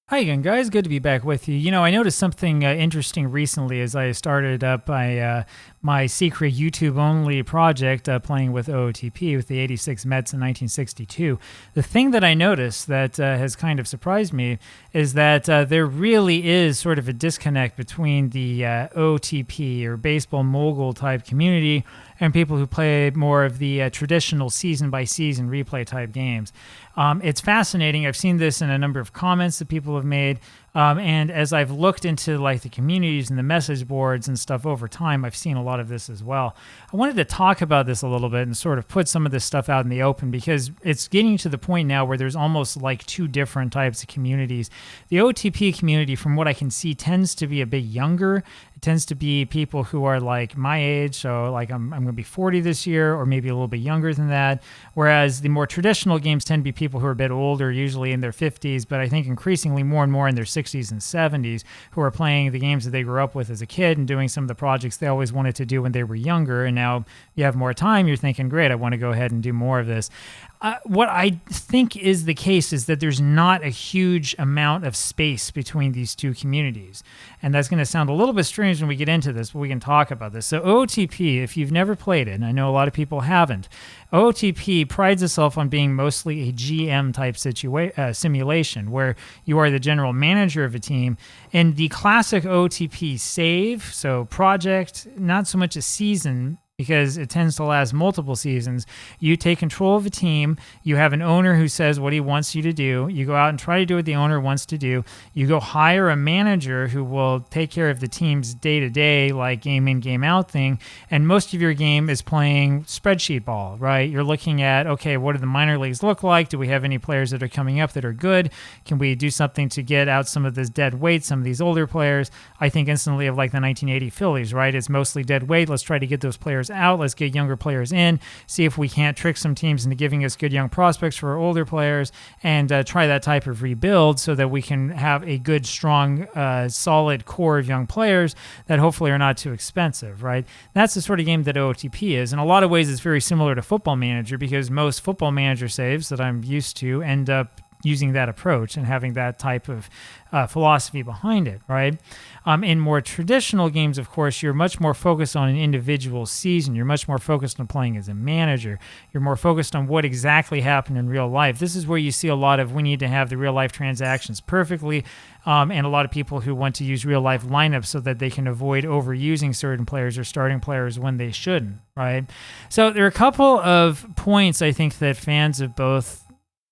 Hi again, guys. Good to be back with you. I noticed something interesting recently as I started up my secret YouTube-only project playing with OOTP with the 86 Mets in 1962. The thing that I noticed that has kind of surprised me is that there really is sort of a disconnect between the OOTP or baseball mogul type community and people who play more of the traditional season-by-season replay type games. It's fascinating. I've seen this in a number of comments that people have made. And as I've looked into like the communities and the message boards and stuff over time, I've seen a lot of this as well. I wanted to talk about this a little bit and sort of put some of this stuff out in the open because it's getting to the point now where there's almost like two different types of communities. The OTP community, from what I can see, tends to be a bit younger. It tends to be people who are like my age, so like I'm going to be 40 this year or maybe a little bit younger than that. Whereas the more traditional games tend to be people who are a bit older, usually in their 50s, but I think increasingly more and more in their 60s and 70s, who are playing the games that they grew up with as a kid and doing some of the projects they always wanted to do when they were younger. And now you have more time, you're thinking, great, I want to go ahead and do more of this. What I think is the case is that there's not a huge amount of space between these two communities. And that's going to sound a little bit strange when we get into this, but we can talk about this. So OOTP, if you've never played it, and I know a lot of people haven't, OOTP prides itself on being mostly a GM type simulation where you are the general manager of a team. And the classic OOTP save, so project, not so much a season, because it tends to last multiple seasons. You take control of a team. You have an owner who says what he wants you to do. You go out and try to do what the owner wants to do. You go hire a manager who will take care of the team's day-to-day, like game in, game out thing. And most of your game is playing spreadsheet ball, right? You're looking at, okay, what do the minor leagues look like? Do we have any players that are coming up that are good? Can we do something to get out some of this dead weight, some of these older players? I think instantly of like the 1980 Phillies, right? It's mostly dead weight. Let's try to get those players out. Let's get younger players in, see if we can't trick some teams into giving us good young prospects for our older players, and try that type of rebuild so that we can have a good, strong, solid core of young players that hopefully are not too expensive, right? That's the sort of game that OOTP is. In a lot of ways, it's very similar to Football Manager because most Football Manager saves that I'm used to end up using that approach and having that type of philosophy behind it, right? In more traditional games, of course, you're much more focused on an individual season. You're much more focused on playing as a manager. You're more focused on what exactly happened in real life. This is where you see a lot of we need to have the real life transactions perfectly, and a lot of people who want to use real life lineups so that they can avoid overusing certain players or starting players when they shouldn't, right? So there are a couple of points I think that fans of both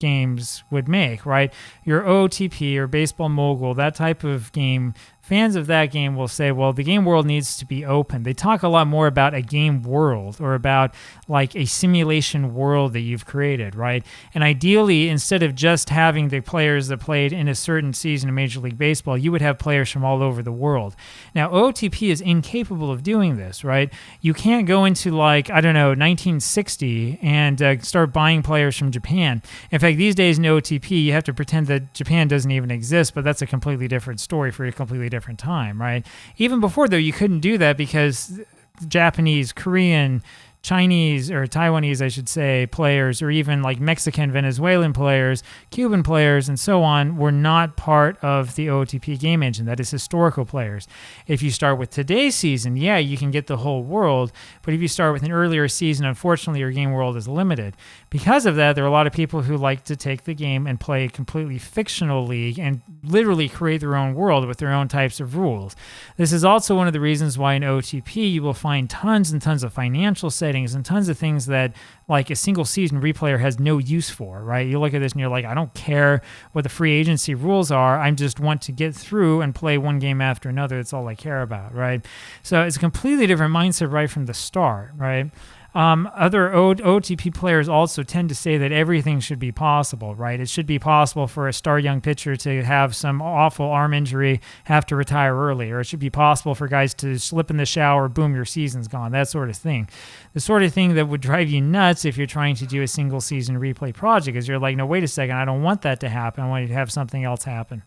games would make, right? Your OOTP or Baseball Mogul, that type of game, fans of that game will say, well, the game world needs to be open. They talk a lot more about a game world or about like a simulation world that you've created, right? And ideally, instead of just having the players that played in a certain season of Major League Baseball, you would have players from all over the world. Now, OOTP is incapable of doing this, right? You can't go into like, I don't know, 1960 and start buying players from Japan. In fact, these days in OOTP, you have to pretend that Japan doesn't even exist, but that's a completely different story for a completely different time, right? Even before, though, you couldn't do that because Japanese, Korean, Chinese or Taiwanese, I should say, players, or even like Mexican, Venezuelan players, Cuban players, and so on, were not part of the OOTP game engine. That is historical players. If you start with today's season, yeah, you can get the whole world, but if you start with an earlier season, unfortunately, your game world is limited. Because of that, there are a lot of people who like to take the game and play a completely fictional league and literally create their own world with their own types of rules. This is also one of the reasons why in OOTP you will find tons and tons of financial settings and tons of things that like a single season replayer has no use for, right? You look at this and you're like, I don't care what the free agency rules are. I just want to get through and play one game after another. That's all I care about, right? So it's a completely different mindset right from the start, right? Other OTP players also tend to say that everything should be possible, right? It should be possible for a star young pitcher to have some awful arm injury, have to retire early, or it should be possible for guys to slip in the shower, boom, your season's gone, that sort of thing. The sort of thing that would drive you nuts if you're trying to do a single season replay project is you're like, no, wait a second, I don't want that to happen. I want you to have something else happen.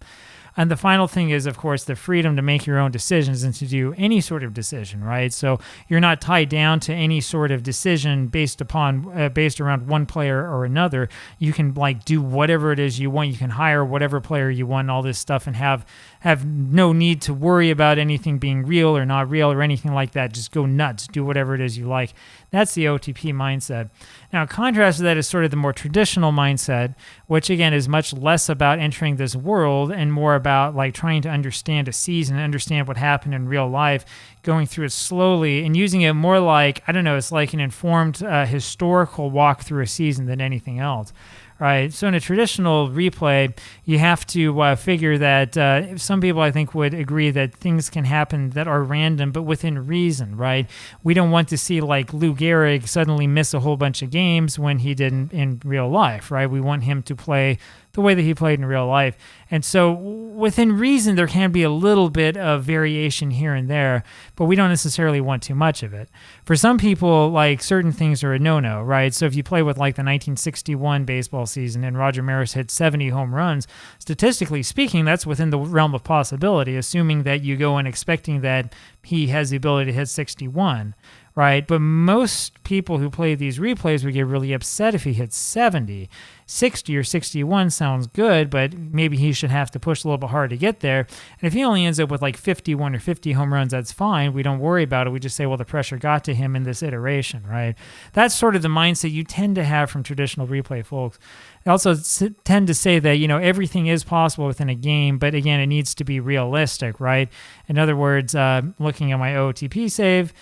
And the final thing is, of course, the freedom to make your own decisions and to do any sort of decision, right? So you're not tied down to any sort of decision based around one player or another. You can like do whatever it is you want. You can hire whatever player you want, all this stuff, and have no need to worry about anything being real or not real or anything like that. Just go nuts, do whatever it is you like. That's the OTP mindset. Now, contrast to that is sort of the more traditional mindset, which again is much less about entering this world and more about like trying to understand a season, understand what happened in real life, going through it slowly and using it more like, I don't know, it's like an informed historical walk through a season than anything else. Right. So in a traditional replay, you have to figure that some people, I think, would agree that things can happen that are random, but within reason, right? We don't want to see like Lou Gehrig suddenly miss a whole bunch of games when he didn't in real life, right? We want him to play the way that he played in real life. And so within reason, there can be a little bit of variation here and there, but we don't necessarily want too much of it. For some people, like certain things are a no-no, right? So if you play with like the 1961 baseball season and Roger Maris hit 70 home runs, statistically speaking, that's within the realm of possibility, assuming that you go in expecting that he has the ability to hit 61. Right, but most people who play these replays would get really upset if he hits 70. 60 or 61 sounds good, but maybe he should have to push a little bit harder to get there. And if he only ends up with like 51 or 50 home runs, that's fine. We don't worry about it. We just say, well, the pressure got to him in this iteration, right? That's sort of the mindset you tend to have from traditional replay folks. I also tend to say that, you know, everything is possible within a game, but again, it needs to be realistic, right? In other words, looking at my OOTP save,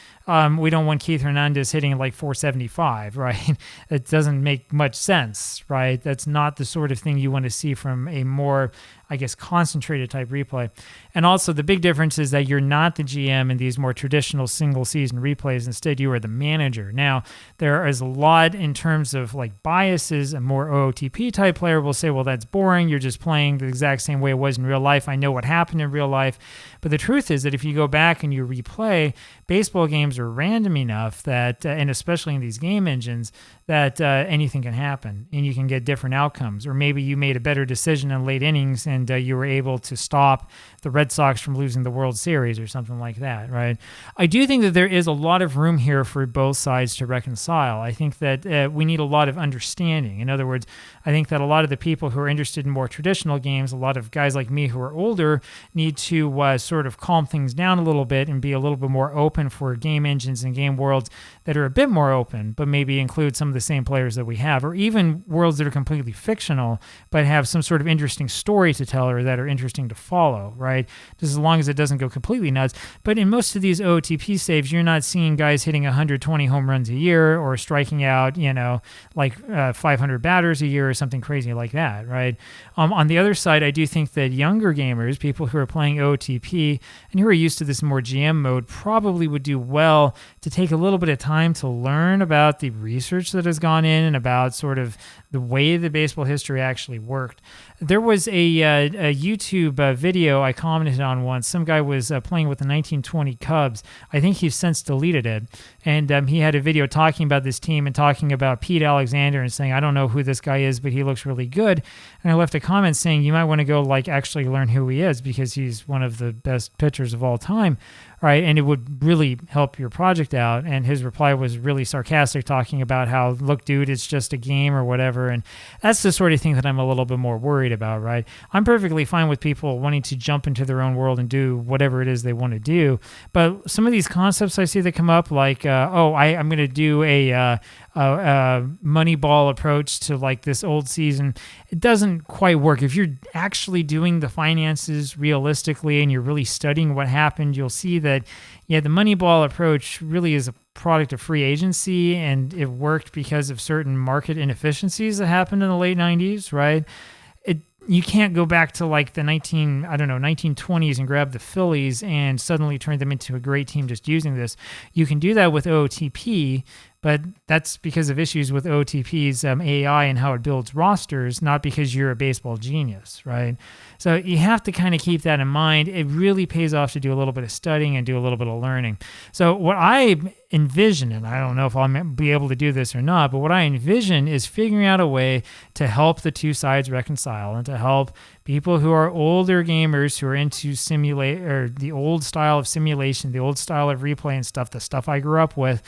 we don't want Keith Hernandez hitting like 475, right? It doesn't make much sense, right? That's not the sort of thing you want to see from a more, I guess, concentrated type replay. And also the big difference is that you're not the GM in these more traditional single season replays. Instead, you are the manager. Now, there is a lot in terms of like biases. A more OOTP type player will say, well, that's boring. You're just playing the exact same way it was in real life. I know what happened in real life. But the truth is that if you go back and you replay, baseball games are random enough that, and especially in these game engines, that anything can happen and you can get different outcomes. Or maybe you made a better decision in late innings and you were able to stop the Red Sox from losing the World Series or something like that, right? I do think that there is a lot of room here for both sides to reconcile. I think that we need a lot of understanding. In other words, I think that a lot of the people who are interested in more traditional games, a lot of guys like me who are older, need to sort of calm things down a little bit and be a little bit more open for game engines and game worlds that are a bit more open, but maybe include some of the same players that we have, or even worlds that are completely fictional, but have some sort of interesting story to tell or that are interesting to follow, right? Just as long as it doesn't go completely nuts. But in most of these OOTP saves, you're not seeing guys hitting 120 home runs a year or striking out, you know, like 500 batters a year or something crazy like that, right? On the other side, I do think that younger gamers, people who are playing OOTP and who are used to this more GM mode, probably would do well to take a little bit of time to learn about the research that has gone in and about sort of the way the baseball history actually worked. There was a YouTube video I commented on once. Some guy was playing with the 1920 Cubs. I think he's since deleted it. And he had a video talking about this team and talking about Pete Alexander and saying, I don't know who this guy is, but he looks really good. And I left a comment saying, you might want to go like actually learn who he is because he's one of the best pitchers of all time. Right, and it would really help your project out. And his reply was really sarcastic, talking about how, look, dude, it's just a game or whatever. And that's the sort of thing that I'm a little bit more worried about, right? I'm perfectly fine with people wanting to jump into their own world and do whatever it is they want to do. But some of these concepts I see that come up, like, I'm going to do a Moneyball approach to like this old season, it doesn't quite work. If you're actually doing the finances realistically and you're really studying what happened, you'll see that, yeah, the Moneyball approach really is a product of free agency, and it worked because of certain market inefficiencies that happened in the late 90s, right? You can't go back to like the 1920s and grab the Phillies and suddenly turn them into a great team just using this. You can do that with OOTP, but that's because of issues with OOTP's AI and how it builds rosters, not because you're a baseball genius, right? So you have to kind of keep that in mind. It really pays off to do a little bit of studying and do a little bit of learning. So what I envision, and I don't know if I'll be able to do this or not, but what I envision is figuring out a way to help the two sides reconcile and to help people who are older gamers who are into simulate or the old style of simulation, the old style of replay and stuff, the stuff I grew up with,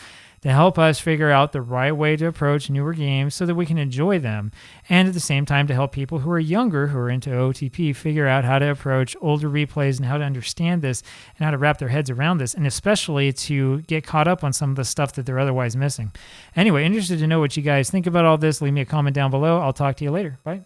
to help us figure out the right way to approach newer games so that we can enjoy them. And at the same time, to help people who are younger, who are into OOTP, figure out how to approach older replays and how to understand this and how to wrap their heads around this, and especially to get caught up on some of the stuff that they're otherwise missing. Anyway, interested to know what you guys think about all this. Leave me a comment down below. I'll talk to you later. Bye.